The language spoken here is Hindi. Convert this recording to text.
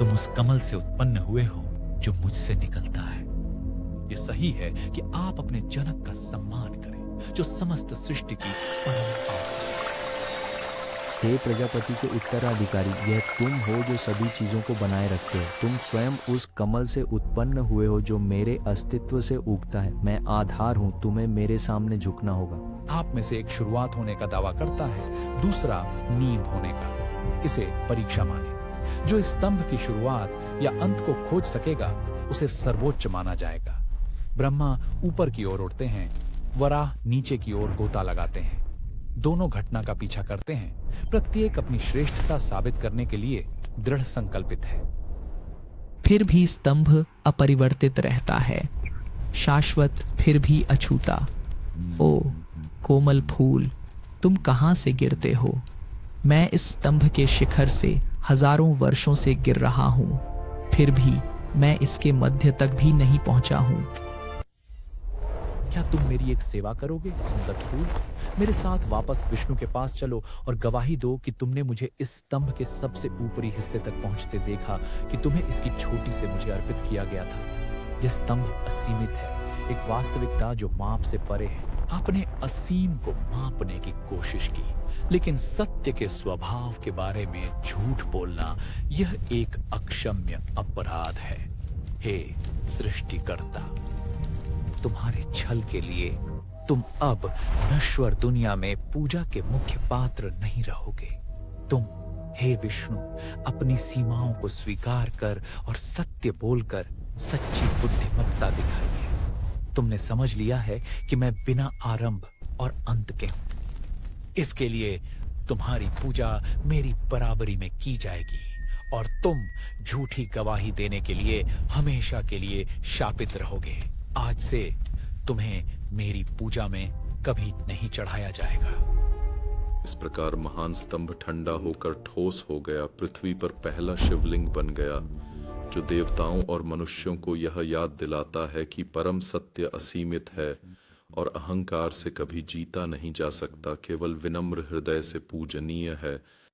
तुम उस कमल से उत्पन्न हुए हो जो मुझसे निकलता है। ये सही है कि आप अपने जनक का सम्मान करें जो समस्त सृष्टि की परम। हे प्रजापति के उत्तराधिकारी, यह तुम हो जो सभी चीजों को बनाए रखते हो। तुम स्वयं उस कमल से उत्पन्न हुए हो जो मेरे अस्तित्व से उगता है। मैं आधार हूँ, तुम्हें मेरे सामने झुकना होगा। आप में से एक शुरुआत होने का दावा करता है, दूसरा नींव होने का। इसे परीक्षा माने। जो इस स्तंभ की शुरुआत या अंत को खोज सकेगा उसे सर्वोच्च माना जाएगा। ब्रह्मा ऊपर की ओर उड़ते हैं, वराह नीचे की ओर गोता लगाते हैं। दोनों घटना का पीछा करते हैं। प्रत्येक अपनी श्रेष्ठता साबित करने के लिए दृढ़ संकल्पित है। फिर भी स्तंभ अपरिवर्तित रहता है, शाश्वत फिर भी अछूता। ओ कोमल फूल, तुम कहाँ से गिरते हो? मैं इस स्तंभ के शिखर से हजारों वर्षों से गिर रहा हूँ, फिर भी मैं इसके मध्य तक भी नहीं पहुंचा हूँ। क्या तुम मेरी एक सेवा करोगे सुंदर फूल? मेरे साथ वापस विष्णु के पास चलो और गवाही दो कि तुमने मुझे इस स्तंभ के सबसे ऊपरी हिस्से तक पहुंचते देखा, कि तुम्हें इसकी चोटी से मुझे अर्पित किया गया था। यह स्तंभ असीमित है, एक वास्तविकता जो माप से परे है। आपने असीम को मापने की कोशिश की, लेकिन सत्य के स्वभाव के बारे में झूठ बोलना यह एक अक्षम्य अपराध है। हे सृष्टिकर्ता, तुम्हारे छल के लिए तुम अब नश्वर दुनिया में पूजा के मुख्य पात्र नहीं रहोगे। तुम, हे विष्णु, अपनी सीमाओं को स्वीकार कर और सत्य बोलकर सच्ची बुद्धिमत्ता दिखाइए। तुमने समझ लिया है कि मैं बिना आरंभ और अंत के हूं। इसके लिए तुम्हारी पूजा मेरी बराबरी में की जाएगी और तुम झूठी गवाही देने के लिए हमेशा के लिए शापित रहोगे। आज से तुम्हें मेरी पूजा में कभी नहीं चढ़ाया जाएगा। इस प्रकार महान स्तंभ ठंडा होकर ठोस हो गया, पृथ्वी पर पहला शिवलिंग बन गया, जो देवताओं और मनुष्यों को यह याद दिलाता है कि परम सत्य असीमित है और अहंकार से कभी जीता नहीं जा सकता, केवल विनम्र हृदय से पूजनीय है।